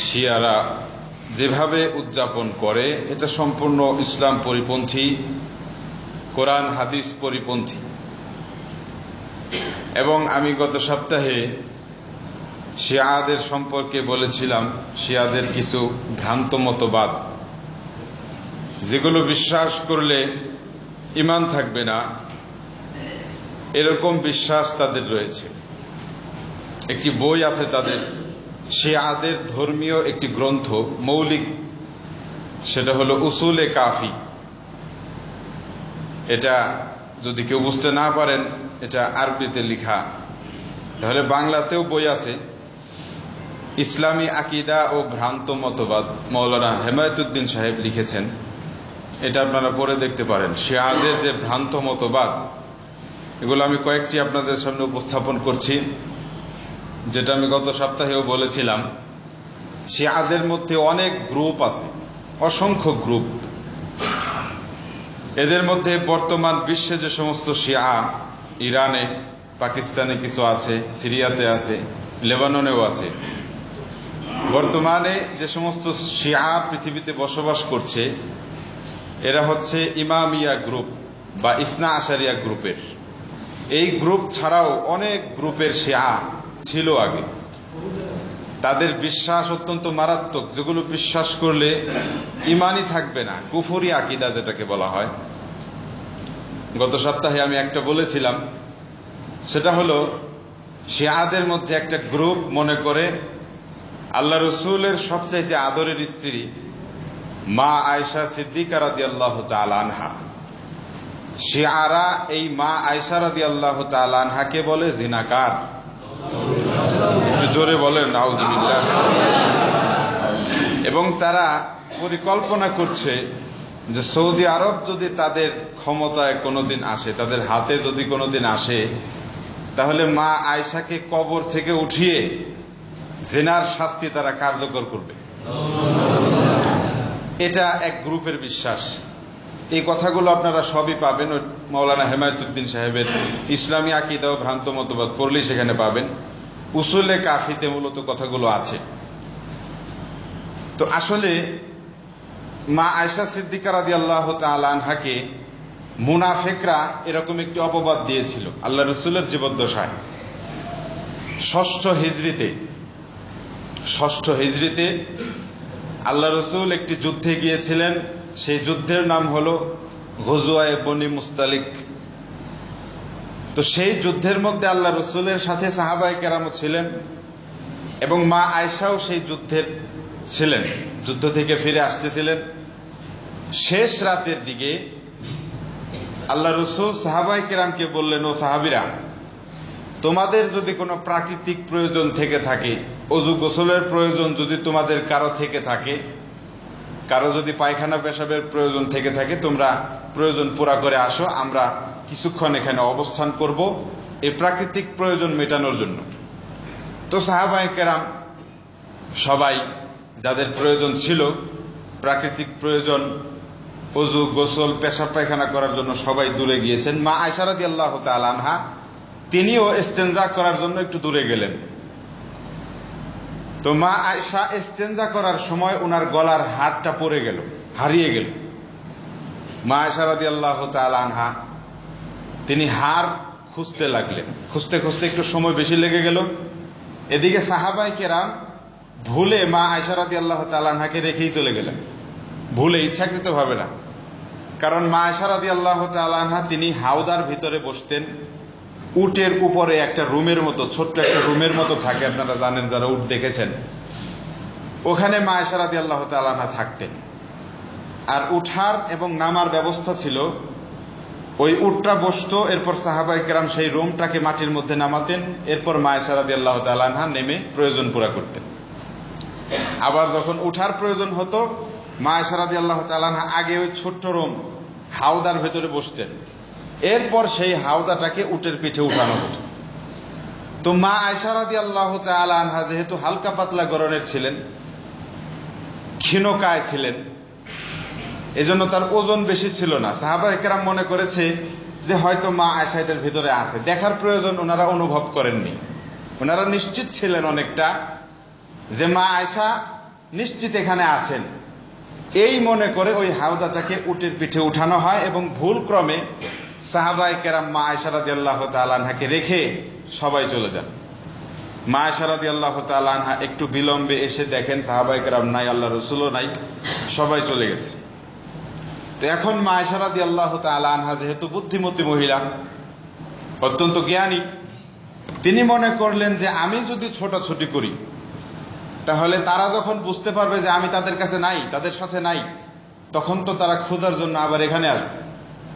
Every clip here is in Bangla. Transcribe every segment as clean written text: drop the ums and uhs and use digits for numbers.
শিয়ারা যেভাবে উদযাপন করে এটা সম্পূর্ণ ইসলাম পরিপন্থী, কোরআন হাদিস পরিপন্থী। এবং আমি গত সপ্তাহে শিয়াদের সম্পর্কে বলেছিলাম, শিয়াদের কিছু ভ্রান্ত মতবাদ যেগুলো বিশ্বাস করলে ঈমান থাকবে না, এরকম বিশ্বাস তাদের রয়েছে। একটি বই আছে তাদের, শিয়াদের ধর্মীয় একটি গ্রন্থ, মৌলিক, সেটা হলো উসুলে কাফি। এটা যদি কেউ বুঝতে না পারেন, এটা আরবিতে লেখা, তাহলে বাংলাতেও বই আছে, ইসলামী আকিদা ও ভ্রান্ত মতবাদ, মৌলানা হেমায়েতুদ্দিন সাহেব লিখেছেন। এটা আপনারা পড়ে দেখতে পারেন। শিয়াদের যে ভ্রান্ত মতবাদ, এগুলো আমি কয়েকটি আপনাদের সামনে উপস্থাপন করছি, যেটা আমি গত সপ্তাহেও বলেছিলাম। শিয়াদের মধ্যে অনেক গ্রুপ আছে, অসংখ্য গ্রুপ। এদের মধ্যে বর্তমান বিশ্বে যে সমস্ত শিয়া, ইরানে, পাকিস্তানে কিছু আছে, সিরিয়াতে আছে, লেবাননেও আছে। বর্তমানে যে সমস্ত শিয়া পৃথিবীতে বসবাস করছে, এরা হচ্ছে ইমামিয়া গ্রুপ বা ইসনা আশারিয়া গ্রুপের। এই গ্রুপ ছাড়াও অনেক গ্রুপের শিয়া ছিল আগে। তাদের বিশ্বাস অত্যন্ত মারাত্মক, যেগুলো বিশ্বাস করলে ইমানই থাকবে না, কুফরি আকিদা যেটাকে বলা হয়। গত সপ্তাহে আমি একটা বলেছিলাম, সেটা হলো শিয়াদের মধ্যে একটা গ্রুপ মনে করে আল্লাহ রসুলের সবচাইতে আদরের স্ত্রী মা আয়েশা সিদ্দিকা রাদিয়াল্লাহু তাআলা আনহা, শিয়ারা এই মা আয়েশা রাদিয়াল্লাহু তাআলা আনহাকে বলে জিনাকার। একটু জোরে বলেন নাউযুবিল্লাহ। এবং তারা পরিকল্পনা করছে যে সৌদি আরব যদি তাদের ক্ষমতায় কোনোদিন আসে, তাদের হাতে যদি কোনোদিন আসে, তাহলে মা আয়েশাকে কবর থেকে উঠিয়ে জিনার শাস্তি তারা কার্যকর করবে। এটা এক গ্রুপের বিশ্বাস। এই কথাগুলো আপনারা সবই পাবেন ওই মৌলানা হেমায়েতুদ্দিন সাহেবের ইসলামী আকিদা ও ভ্রান্ত মতবাদ পড়লেই সেখানে পাবেন। উসুলে কাফিতে মূলত কথাগুলো আছে। তো আসলে মা আয়েশা সিদ্দিকা রাদিয়াল্লাহু তাআলা আনহাকে মুনাফিকরা এরকম একটি অপবাদ দিয়েছিল আল্লাহ রসুলের জীবদ্দশায়। ষষ্ঠ হিজরিতে আল্লাহ রসুল একটি যুদ্ধে গিয়েছিলেন। সেই যুদ্ধের নাম হলো গজওয়ায়ে বনি মুস্তালিক। তো সেই যুদ্ধের মধ্যে আল্লাহ রসুলের সাথে সাহাবায়ে কেরামও ছিলেন এবং মা আয়েশাও সেই যুদ্ধের ছিলেন, যুদ্ধ থেকে ফিরে আসতেছিলেন। শেষ রাতের দিকে আল্লাহ রসুল সাহাবায়ে কেরামকে বললেন, ও সাহাবীরা, তোমাদের যদি কোনো প্রাকৃতিক প্রয়োজন থেকে থাকে, ওযু গোসলের প্রয়োজন যদি তোমাদের কারো থেকে থাকে, কারো যদি পায়খানা পেশাবের প্রয়োজন থেকে থাকে, তোমরা প্রয়োজন পুরা করে আসো, আমরা কিছুক্ষণ এখানে অবস্থান করব এই প্রাকৃতিক প্রয়োজন মেটানোর জন্য। তো সাহাবায়ে কেরাম সবাই, যাদের প্রয়োজন ছিল প্রাকৃতিক প্রয়োজন, ওযু গোসল পেশাব পায়খানা করার জন্য, সবাই দূরে গিয়েছেন। মা আয়েশা রাদিয়াল্লাহু তাআলা আনহা তিনিও ইস্তেনজা করার জন্য একটু দূরে গেলেন। তো মা আয়েশা ইস্তেনজা করার সময় ওনার গলার হারটা পড়ে গেল, হারিয়ে গেল। মা আয়েশা রাদিয়াল্লাহু তাআলা আনহা তিনি হার খুঁজতে লাগলেন। খুঁজতে খুঁজতে একটু সময় বেশি লেগে গেল। এদিকে সাহাবায়ে কেরাম ভুলে মা আয়েশা রাদিয়াল্লাহু তাআলা আনহাকে রেখেই চলে গেলেন, ভুলে, ইচ্ছাকৃতভাবে না। কারণ মা আয়েশা রাদিয়াল্লাহু তাআলা আনহা তিনি হাওদার ভিতরে বসতেন। উটের উপরে একটা রুমের মতো, ছোট্ট একটা রুমের মতো থাকে, আপনারা জানেন যারা উট দেখেছেন। ওখানে মা আয়েশা রাদিয়াল্লাহু তাআলা আনহা থাকতেন। আর উঠার এবং নামার ব্যবস্থা ছিল, ওই উটটা বসতো, এরপর সাহাবায়ে কেরাম সেই রুমটাকে মাটির মধ্যে নামাতেন, এরপর মা আয়েশা রাদিয়াল্লাহু তাআলা আনহা নেমে প্রয়োজন পুরা করতেন। আবার যখন উঠার প্রয়োজন হতো, মা আয়েশা রাদিয়াল্লাহু তাআলা আনহা আগে ওই ছোট্ট রুম হাওদার ভেতরে বসতেন, এরপর সেই হাওদাটাকে উটের পিঠে উঠানো হতো। তো মা আয়েশা রাদিয়াল্লাহু তাআলা আনহা যেহেতু হালকা পাতলা গড়নের ছিলেন, ক্ষীণকায় ছিলেন, এজন্য তার ওজন বেশি ছিল না। সাহাবায়ে কেরাম মনে করেছে যে হয়তো মা আয়েশা এটার ভিতরে আছে, দেখার প্রয়োজন ওনারা অনুভব করেননি। ওনারা নিশ্চিত ছিলেন অনেকটা যে মা আয়েশা নিশ্চিত এখানে আছেন, এই মনে করে ওই হাউদাটাকে উটের পিঠে উঠানো হয় এবং ভুল ক্রমে সাহাবায়ে কেরাম মা আয়েশা রাদিয়াল্লাহু তাআলা আনহাকে রেখে সবাই চলে যান। মা আয়েশা রাদিয়াল্লাহু তাআলা আনহা একটু বিলম্বে এসে দেখেন সাহাবায়ে কেরাম নাই, আল্লাহর রাসূলও নাই, সবাই চলে গেছে। তো এখন মা আয়েশা রাদিয়াল্লাহু তাআলা আনহা যেহেতু বুদ্ধিমতী মহিলা, অত্যন্ত জ্ঞানী, তিনি মনে করলেন যে আমি যদি ছোটাছুটি করি তাহলে তারা যখন বুঝতে পারবে যে আমি তাদের কাছে নাই, তাদের সাথে নাই, তখন তো তারা খোঁজার জন্য আবার এখানে আসবে।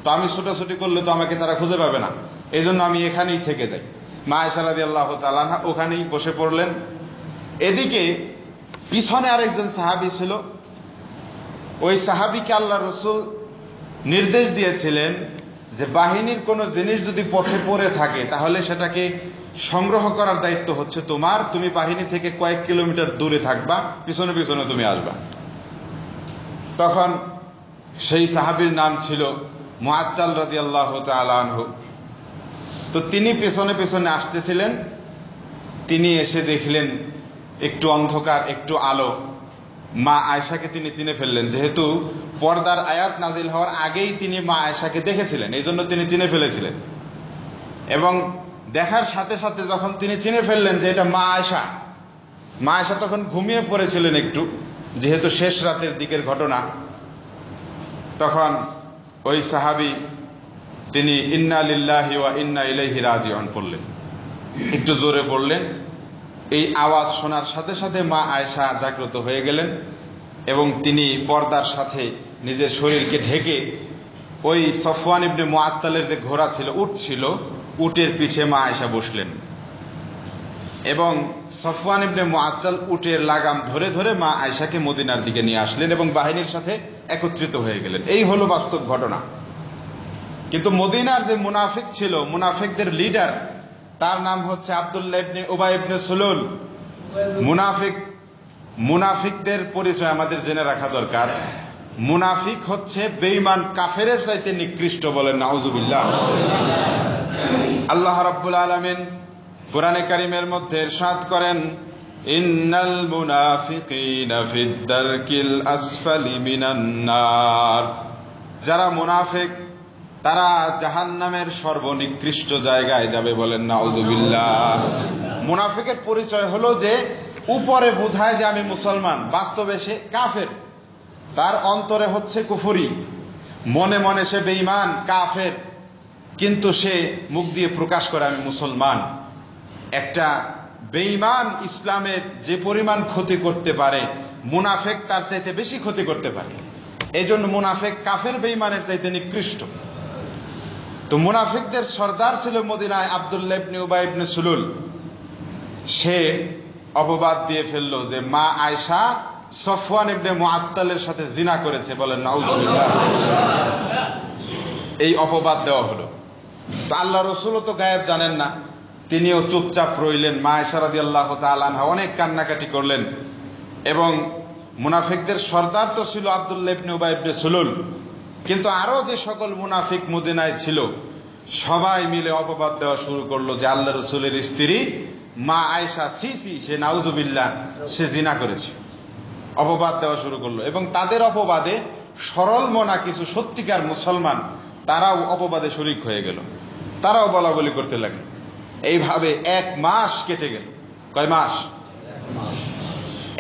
তো আমি ছোটাছুটি করলে তো আমাকে তারা খুঁজে পাবে না, এই জন্য আমি এখানেই থেকে যাই। মা আয়েশা রাদিয়াল্লাহু তাআলা আনহা ওখানেই বসে পড়লেন। এদিকে পিছনে আরেকজন সাহাবী ছিল। ওই সাহাবীকে আল্লাহর রাসূল নির্দেশ দিয়েছিলেন যে বাহিনীর কোনো জিনিস যদি পথে পড়ে থাকে তাহলে সেটাকে সংগ্রহ করার দায়িত্ব হচ্ছে তোমার। তুমি বাহিনী থেকে কয়েক কিলোমিটার দূরে থাকবা, পিছনে পিছনে তুমি আসবা। তখন সেই সাহাবীর নাম ছিল মুআত্তাল রাদিয়াল্লাহু তাআলা আনহু। তো তিনি পেছনে পেছনে আসতেছিলেন। তিনি এসে দেখলেন একটু অন্ধকার, একটু আলো। মা আয়েশাকে তিনি চিনে ফেললেন, যেহেতু পর্দার আয়াত নাজিল হওয়ার আগেই তিনি মা আয়েশাকে দেখেছিলেন, এই জন্য তিনি চিনে ফেলেছিলেন। এবং দেখার সাথে সাথে যখন তিনি চিনে ফেললেন যে এটা মা আয়েশা, মা আয়েশা তখন ঘুমিয়ে পড়েছিলেন একটু, যেহেতু শেষ রাতের দিকের ঘটনা। তখন ওই সাহাবী তিনি ইন্না লিল্লাহি ওয়া ইন্না ইলাইহি রাজিউন পড়লেন, একটু জোরে পড়লেন। এই আওয়াজ শোনার সাথে সাথে মা আয়েশা জাগ্রত হয়ে গেলেন এবং তিনি পর্দার সাথে নিজের শরীরকে ঢেকে ওই সফওয়ান ইবনে মুআত্তালের যে ঘোড়া ছিল, উট ছিল, উটের পিঠে মা আয়েশা বসলেন এবং সফওয়ান ইবনে মুআত্তাল উটের লাগাম ধরে ধরে মা আয়েশাকে মদিনার দিকে নিয়ে আসলেন এবং বাহিনীর সাথে একত্রিত হয়ে গেলেন। এই হলো বাস্তব ঘটনা। কিন্তু মদিনার যে মুনাফিক ছিল, মুনাফিকদের লিডার, তার নাম হচ্ছে আব্দুল্লাহ ইবনে উবাই ইবনে সুলুল। মুনাফিকদের পরিচয় আমাদের জেনে রাখা দরকার। মুনাফিক হচ্ছে বেঈমান কাফেরের চাইতে নিকৃষ্ট, বলেন নাউজুবিল্লাহ। আল্লাহ রাব্বুল আলামিন কোরআনে কারীমের মধ্যে ইরশাদ করেন, ইন্নাল মুনাফিকিনা ফিদ দারকিল আসফালি মিনান নার। যারা মুনাফিক তারা জাহান্নামের সর্বনিকৃষ্ট জায়গায় যাবে, বলেন নাউজুবিল্লাহ। মুনাফিকের পরিচয় হলো যে উপরে বোঝায় যে আমি মুসলমান, বাস্তবে সে কাফের। তার অন্তরে হচ্ছে কুফরি, মনে মনে সে বেঈমান কাফের, কিন্তু সে মুখ দিয়ে প্রকাশ করে আমি মুসলমান। একটা বেঈমান ইসলামের যে পরিমাণ ক্ষতি করতে পারে, মুনাফিক তার চাইতে বেশি ক্ষতি করতে পারে। এই জন্য মুনাফিক কাফের বেঈমানের চাইতে নিকৃষ্ট। তো মুনাফিকদের সর্দার ছিল মদিনায় আব্দুল্লাহ ইবনে উবাই ইবনে সুলুল। সে অপবাদ দিয়ে ফেললো যে মা আয়েশা সফওয়ান ইবনে মুআত্তালের সাথে জিনা করেছে, বলেন নাউজুবিল্লাহ। এই অপবাদ দেওয়া হলো। তো আল্লাহ রাসূলও তো গায়েব জানেন না, তিনিও চুপচাপ রইলেন। মা আয়েশা রাদিয়াল্লাহু তাআলা আনহা অনেক কান্নাকাটি করলেন এবং মুনাফিকদের সর্দার তো ছিল আব্দুল্লাহ ইবনে উবাই ইবনে সুলুল, কিন্তু আরো যে সকল মুনাফিক মদিনায় ছিল সবাই মিলে অপবাদ দেওয়া শুরু করলো যে আল্লাহ রাসূলের স্ত্রী মা আয়েশা সিসি, সে নাউজুবিল্লাহ, সে জিনা করেছে। অপবাদ দেওয়া শুরু করলো এবং তাদের অপবাদে সরল মনা কিছু সত্যিকার মুসলমান তারাও অপবাদে শরীক হয়ে গেল, তারাও বলাবলি করতে লাগলো। এইভাবে 1 মাস কেটে গেল। কয় মাস?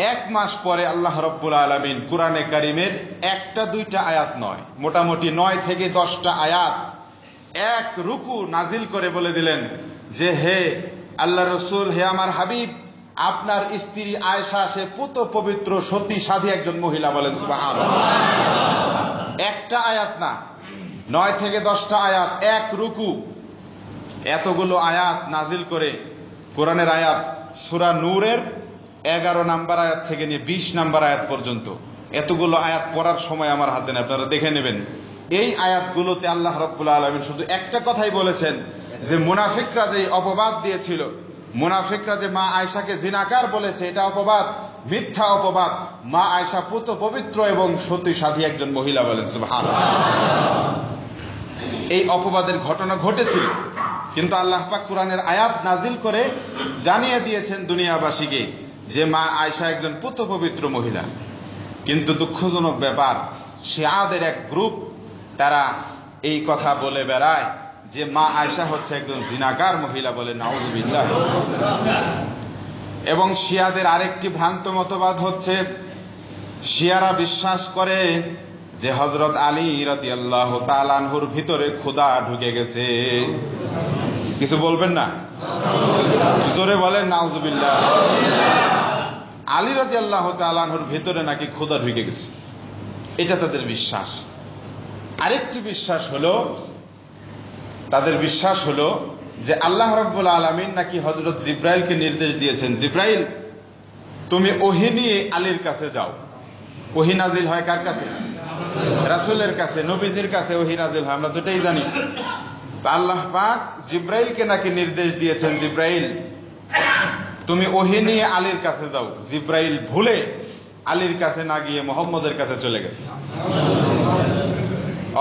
1 মাস পরে আল্লাহ রাব্বুল আলামিন কুরআনে কারীমের 1টা-2টা আয়াত নয়, মোটামুটি 9 থেকে 10টা আয়াত এক রুকু নাজিল করে বলে দিলেন যে হে আল্লাহ রাসূল, হে আমার হাবিব, আপনার স্ত্রী আয়েশা সে পুত পবিত্র সতী সাধী একজন মহিলা, বলেন সুবহানাল্লাহ। একটা আয়াত না, 9 থেকে 10টা আয়াত, এক রুকু। এতগুলো আয়াত নাজিল করে কোরআনের আয়াত সূরা নূরের 11 নম্বর আয়াত থেকে নিয়ে 20 নম্বর আয়াত পর্যন্ত এতগুলো আয়াত পড়ার সময় আমার হাতে নেই, আপনারা দেখে নেবেন। এই আয়াতগুলোতে আল্লাহ রাব্বুল আলামিন শুধু একটা কথাই বলেছেন যে মুনাফিকরা যে অপবাদ দিয়েছিল, মুনাফিকরা যে মা আয়েশাকে জিনাকার বলেছে, এটা অপবাদ, মিথ্যা অপবাদ। মা আয়েশা পুত পবিত্র এবং সতী সাধী একজন মহিলা, বলেন সুবহানাল্লাহ। এই অপবাদের ঘটনা ঘটেছিল, কিন্তু আল্লাহ পাক কোরআনের আয়াত নাজিল করে জানিয়ে দিয়েছেন দুনিয়াবাসীকে যে মা আয়েশা একজন পুত পবিত্র মহিলা, কিন্তু দুঃখজনক ব্যাপার শিয়াদের এক গ্রুপ তারা এই কথা বলে বেড়ায় যে মা আয়েশা হচ্ছে একজন জিনাকার মহিলা, বলে নাউযুবিল্লাহ। এবং শিয়াদের আরেকটি ভ্রান্ত মতবাদ হচ্ছে, শিয়ারা বিশ্বাস করে যে হযরত আলী রাদিয়াল্লাহু তাআলা আনহুর ভিতরে খোদা ঢুকে গেছে। কিছু বলবেন না? জোরে বলেন নাউযুবিল্লাহ। আলী রাদিয়াল্লাহু তাআলা আনহুর ভিতরে নাকি খোদা ঢুকে গেছে, এটা তাদের বিশ্বাস। আরেকটি বিশ্বাস হলো, তাদের বিশ্বাস হলো যে আল্লাহ রাব্বুল আলামিন নাকি হযরত জিব্রাইলকে নির্দেশ দিয়েছেন, জিব্রাইল তুমি ওহী নিয়ে আলীর কাছে যাও। ওহী নাজিল হয় কার কাছে? রাসূলের কাছে, নবীজির কাছে ওহী নাজিল হয়, আমরা তো এটাই জানি। তো আল্লাহ পাক জিব্রাইলকে নাকি নির্দেশ দিয়েছেন, জিব্রাইল তুমি ওহী নিয়ে আলীর কাছে যাও। জিব্রাইল ভুলে আলীর কাছে না গিয়ে মুহাম্মদের কাছে চলে গেছে।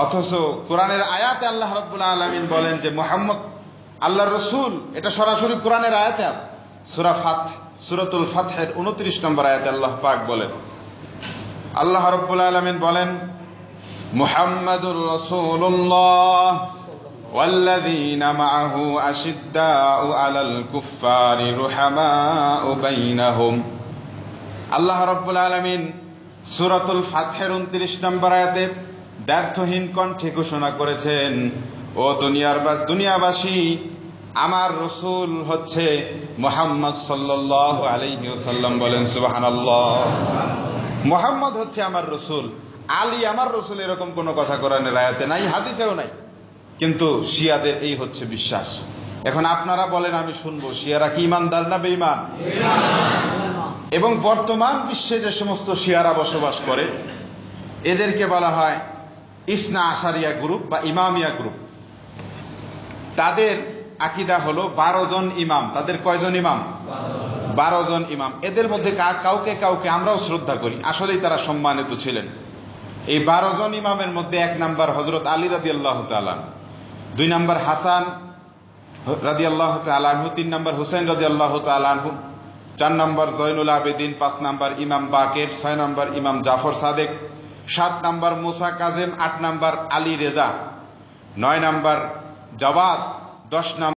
অথচ কোরআনের আয়াতে আল্লাহ রাব্বুল আলামিন বলেন যে মুহাম্মদ আল্লাহর রাসূল, এটা সরাসরি কোরআনের আয়াতে আছে। সূরাতুল ফাতহের 29 নম্বর আয়াতে আল্লাহ পাক বলেন, আল্লাহ রাব্বুল আলামিন বলেন, মুহাম্মাদুর রাসূলুল্লাহ ওয়াল্লাযীনা মাআহু আশিদ্দাউ আলাল কুফফারি রুহামাউ বাইনাহুম। আল্লাহ রাব্বুল আলামিন সূরাতুল ফাতহের 29 নম্বর আয়াতে ব্যর্থহীন কণ্ঠে ঘোষণা করেছেন, ও দুনিয়াবাসী, আমার রাসূল হচ্ছে মুহাম্মদ সাল্লাল্লাহু আলাইহি ওয়াসাল্লাম। বলেন সুবহানাল্লাহ। মুহাম্মদ হচ্ছে আমার রাসূল, আলী আমার রাসূল, এরকম কোন কথা কোরআনের আয়াতে নাই, হাদিসেও নাই। কিন্তু শিয়াদের এই হচ্ছে বিশ্বাস। এখন আপনারা বলেন, আমি শুনবো, শিয়ারা কি ঈমানদার না বেঈমান? এবং বর্তমান বিশ্বে যে সমস্ত শিয়ারা বসবাস করে এদেরকে বলা হয় ইসনা আশারিয়া গ্রুপ বা ইমামিয়া গ্রুপ। তাদের আকীদা হলো 12 জন ইমাম। তাদের কয়জন ইমাম? 12 জন ইমাম। এদের মধ্যে কাউকে কাউকে আমরাও শ্রদ্ধা করি, আসলেই তারা সম্মানিত ছিলেন। এই 12 জন ইমামের মধ্যে 1 নাম্বার হযরত আলী রাদিয়াল্লাহু তাআলা, 2 নাম্বার হাসান রাদিয়াল্লাহু তাআলা আনহু, 3 নাম্বার হুসাইন রাদিয়াল্লাহু তাআলা আনহু, 4 নাম্বার জয়নুল আবেদিন, 5 নাম্বার ইমাম বাকের, 6 নাম্বার ইমাম Jafar Sadiq, 7 number Musa Kazim, 8 number Ali Raza, 9 number Jawad, 10 number